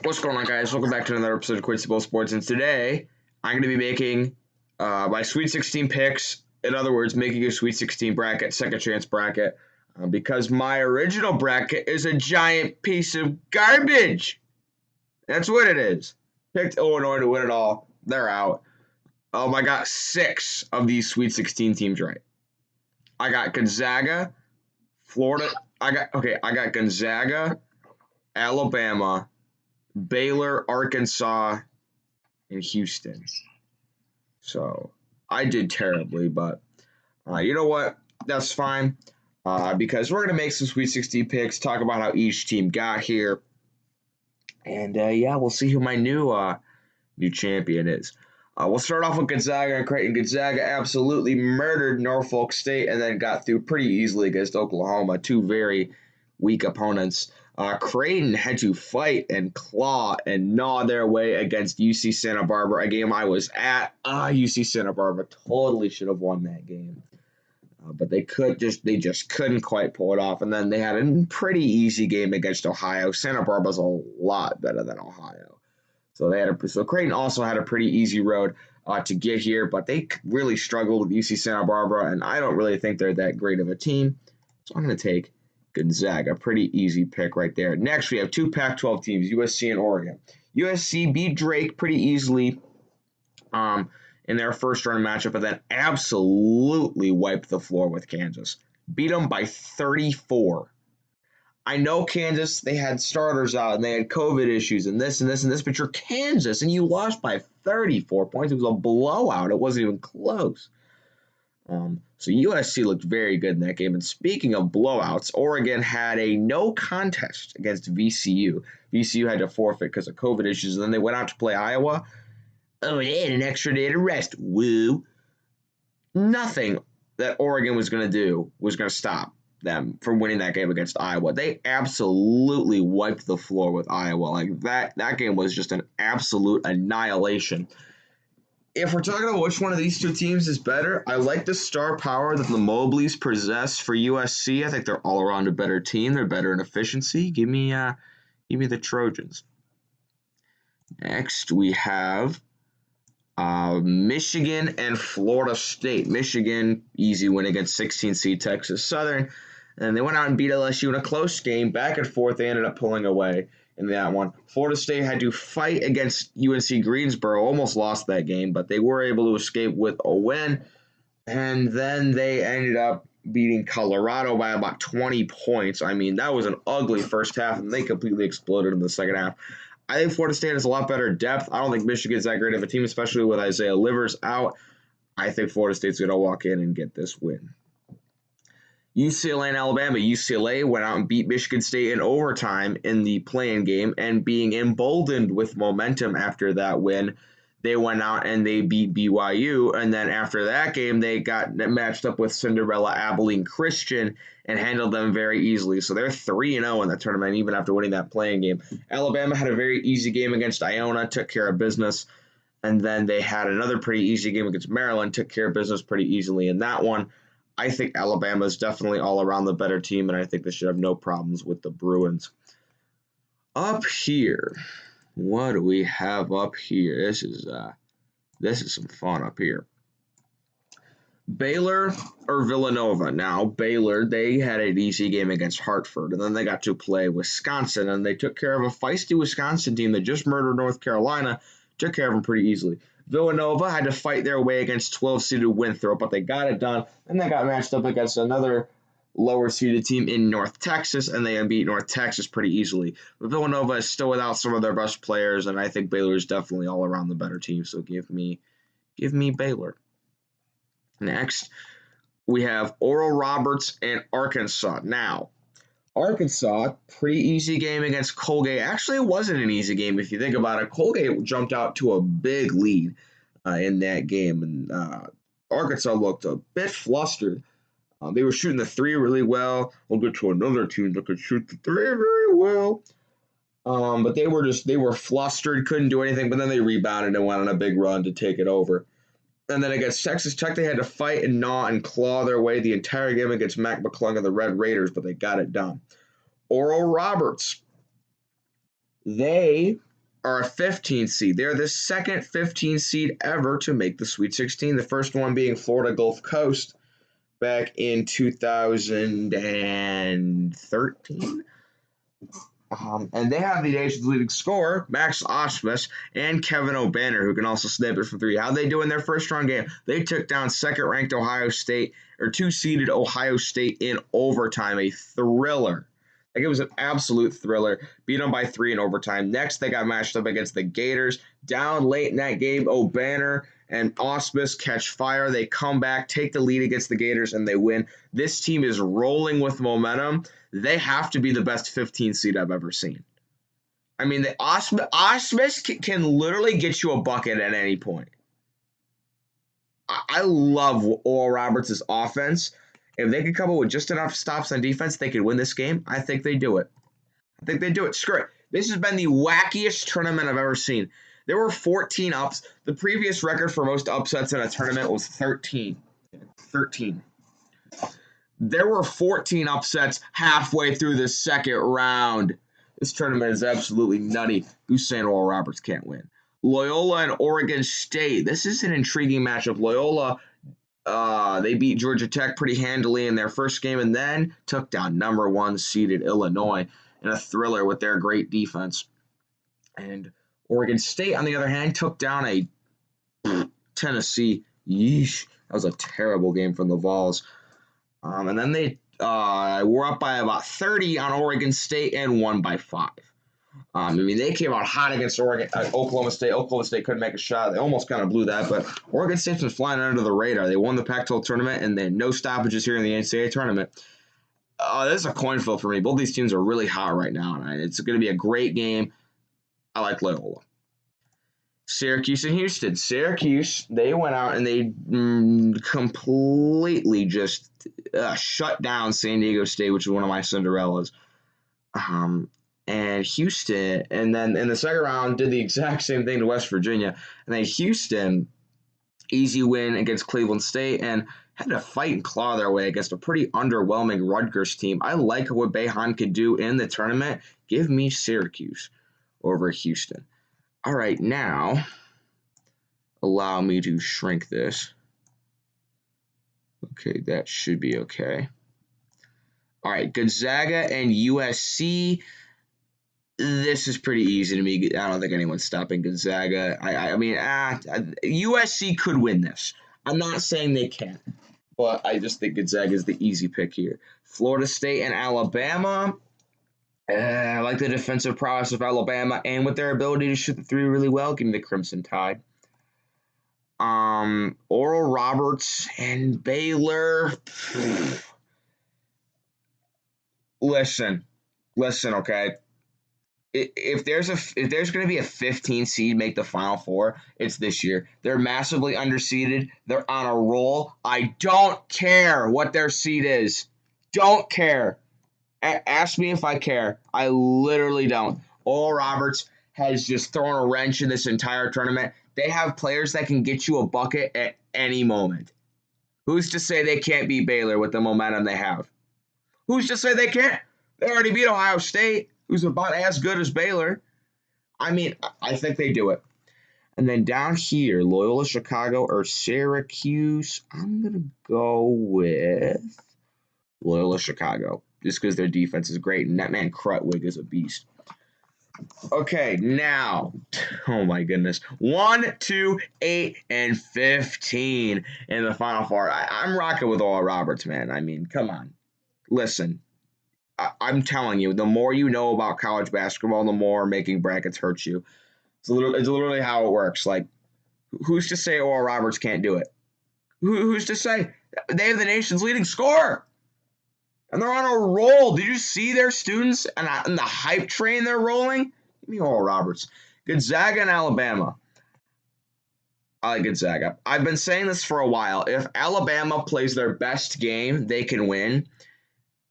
What's going on, guys? Welcome back to another episode of Quincy Bowl Sports, and today I'm going to be making my Sweet 16 picks. In other words, making a Sweet 16 bracket, second chance bracket, because my original bracket is a giant piece of garbage. That's what it is. Picked Illinois to win it all. They're out. I got 6 of these Sweet 16 teams right. I got Gonzaga, Florida. I got Gonzaga, Alabama, Baylor, Arkansas, and Houston. So I did terribly, but you know what? That's fine because we're going to make some Sweet 16 picks, talk about how each team got here, and we'll see who my new champion is. We'll start off with Gonzaga and Creighton. Gonzaga absolutely murdered Norfolk State and then got through pretty easily against Oklahoma, two very weak opponents. Creighton had to fight and claw and gnaw their way against UC Santa Barbara, a game I was at. UC Santa Barbara totally should have won that game, but they just couldn't quite pull it off. And then they had a pretty easy game against Ohio. Santa Barbara's a lot better than Ohio, so Creighton also had a pretty easy road to get here, but they really struggled with UC Santa Barbara, and I don't really think they're that great of a team. So I'm going to take Gonzaga, pretty easy pick right there. Next, we have two Pac-12 teams, USC and Oregon. USC beat Drake pretty easily in their first round matchup, but then absolutely wiped the floor with Kansas. Beat them by 34. I know Kansas, they had starters out and they had COVID issues and this and this and this, but you're Kansas and you lost by 34 points. It was a blowout. It wasn't even close. So USC looked very good in that game. And speaking of blowouts, Oregon had a no contest against VCU. VCU had to forfeit because of COVID issues, and then they went out to play Iowa. Oh, they had an extra day to rest. Woo. Nothing that Oregon was going to do was going to stop them from winning that game against Iowa. They absolutely wiped the floor with Iowa. Like that game was just an absolute annihilation. If we're talking about which one of these two teams is better, I like the star power that the Mobleys possess for USC. I think they're all around a better team. They're better in efficiency. Give me the Trojans. Next, we have Michigan and Florida State. Michigan, easy win against 16 seed Texas Southern. And they went out and beat LSU in a close game. Back and forth, they ended up pulling away in that one. Florida State had to fight against UNC Greensboro, almost lost that game, but they were able to escape with a win. And then they ended up beating Colorado by about 20 points. I mean, that was an ugly first half, and they completely exploded in the second half. I think Florida State has a lot better depth. I don't think Michigan's that great of a team, especially with Isaiah Livers out. I think Florida State's going to walk in and get this win. UCLA and Alabama. UCLA went out and beat Michigan State in overtime in the play-in game, and being emboldened with momentum after that win, they went out and they beat BYU. And then after that game, they got matched up with Cinderella Abilene Christian and handled them very easily. So they're 3-0 in that tournament, even after winning that play-in game. Alabama had a very easy game against Iona, took care of business. And then they had another pretty easy game against Maryland, took care of business pretty easily in that one. I think Alabama is definitely all around the better team, and I think they should have no problems with the Bruins. Up here, what do we have up here? This is some fun up here. Baylor or Villanova. Now, Baylor, they had an easy game against Hartford, and then they got to play Wisconsin, and they took care of a feisty Wisconsin team that just murdered North Carolina, took care of them pretty easily. Villanova had to fight their way against 12-seeded Winthrop, but they got it done. And they got matched up against another lower-seeded team in North Texas, and they beat North Texas pretty easily. But Villanova is still without some of their best players, and I think Baylor is definitely all around the better team. So give me Baylor. Next, we have Oral Roberts and Arkansas. Now, Arkansas, pretty easy game against Colgate. Actually, it wasn't an easy game if you think about it. Colgate jumped out to a big lead in that game, and Arkansas looked a bit flustered. They were shooting the three really well. We'll get to another team that could shoot the three very well. But they were flustered, couldn't do anything, but then they rebounded and went on a big run to take it over. And then against Texas Tech, they had to fight and gnaw and claw their way the entire game against Mac McClung and the Red Raiders, but they got it done. Oral Roberts, they are a 15 seed. They're the second 15 seed ever to make the Sweet 16. The first one being Florida Gulf Coast back in 2013. And they have the nation's leading scorer, Max Osmus, and Kevin O'Banner, who can also snap it from three. How'd they do in their first round game? They took down second-ranked Ohio State, or two-seeded Ohio State in overtime, a thriller. Like, it was an absolute thriller. Beat them by 3 in overtime. Next, they got matched up against the Gators. Down late in that game, O'Banner and Osmus catch fire. They come back, take the lead against the Gators, and they win. This team is rolling with momentum. They have to be the best 15 seed I've ever seen. I mean, the Osmus can literally get you a bucket at any point. I love Oral Roberts' offense. If they could come up with just enough stops on defense, they could win this game. I think they do it. Screw it. This has been the wackiest tournament I've ever seen. There were 14 ups. The previous record for most upsets in a tournament was 13. 13. There were 14 upsets halfway through the second round. This tournament is absolutely nutty. Who's saying Oral Roberts can't win? Loyola and Oregon State. This is an intriguing matchup. Loyola, they beat Georgia Tech pretty handily in their first game and then took down number 1 seeded Illinois in a thriller with their great defense. And Oregon State, on the other hand, took down a Tennessee. Yeesh. That was a terrible game from the Vols. And then they were up by about 30 on Oregon State and won by 5. I mean, they came out hot against Oklahoma State. Oklahoma State couldn't make a shot. They almost kind of blew that, but Oregon State's been flying under the radar. They won the Pac-12 tournament, and they had no stoppages here in the NCAA tournament. This is a coin flip for me. Both these teams are really hot right now, and it's going to be a great game. I like Loyola. Syracuse and Houston. Syracuse, they went out and they completely just shut down San Diego State, which is one of my Cinderellas. And Houston, and then in the second round, did the exact same thing to West Virginia. And then Houston, easy win against Cleveland State, and had to fight and claw their way against a pretty underwhelming Rutgers team. I like what Boeheim could do in the tournament. Give me Syracuse over Houston. All right, now allow me to shrink this. Okay, that should be okay. All right, Gonzaga and USC. This is pretty easy to me. I don't think anyone's stopping Gonzaga. I mean, USC could win this. I'm not saying they can't, but I just think Gonzaga is the easy pick here. Florida State and Alabama. I like the defensive prowess of Alabama, and with their ability to shoot the three really well, give me the Crimson Tide. Oral Roberts and Baylor. Listen, okay. If there's going to be a 15 seed make the Final Four, it's this year. They're massively underseeded. They're on a roll. I don't care what their seed is. Don't care. Ask me if I care. I literally don't. Oral Roberts has just thrown a wrench in this entire tournament. They have players that can get you a bucket at any moment. Who's to say they can't beat Baylor with the momentum they have? Who's to say they can't? They already beat Ohio State, who's about as good as Baylor. I mean, I think they do it. And then down here, Loyola Chicago or Syracuse, I'm going to go with Loyola Chicago, just because their defense is great, and that man Krutwig is a beast. Okay, now, oh my goodness, 1, 2, 8, and 15 in the Final Four. I'm rocking with Oral Roberts, man. I mean, come on. Listen, I'm telling you, the more you know about college basketball, the more making brackets hurts you. It's literally how it works. Like, who's to say Oral Roberts can't do it? Who's to say? They have the nation's leading scorer. And they're on a roll. Did you see their students and the hype train they're rolling? Give me Oral Roberts. Gonzaga and Alabama. I like Gonzaga. I've been saying this for a while. If Alabama plays their best game, they can win.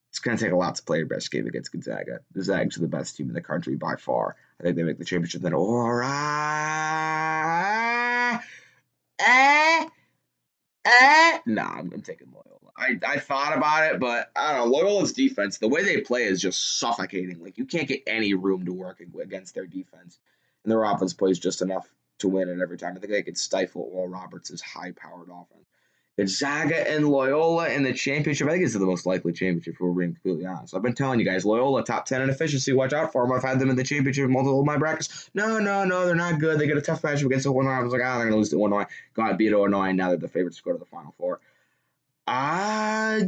It's going to take a lot to play their best game against Gonzaga. Gonzaga's the best team in the country by far. I think they make the championship. Then, nah, I'm taking Loyola. I thought about it, but I don't know. Loyola's defense, the way they play is just suffocating. Like, you can't get any room to work against their defense. and their offense plays just enough to win it every time. I think they could stifle Oral Roberts' high-powered offense. Gonzaga and Loyola in the championship. I think it's the most likely championship, if we're being completely honest. I've been telling you guys, Loyola top 10 in efficiency. Watch out for them. I've had them in the championship in multiple of my brackets. No, they're not good. They get a tough matchup against Illinois. I was like, they're going to lose to Illinois. God beat Illinois. Now they're the favorites to go to the Final Four. I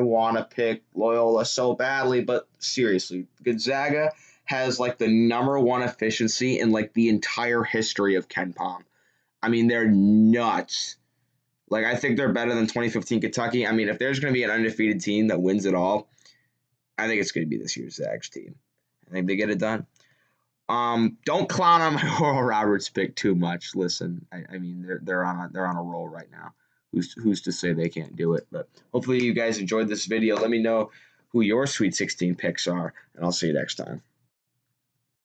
want to pick Loyola so badly, but seriously, Gonzaga has like the number one efficiency in like the entire history of Ken Pom. I mean, they're nuts. Like, I think they're better than 2015 Kentucky. I mean, if there's going to be an undefeated team that wins it all, I think it's going to be this year's Zags team. I think they get it done. Don't clown on my Oral Roberts pick too much. Listen, I mean, they're on a roll right now. Who's to say they can't do it? But hopefully you guys enjoyed this video. Let me know who your Sweet 16 picks are, and I'll see you next time.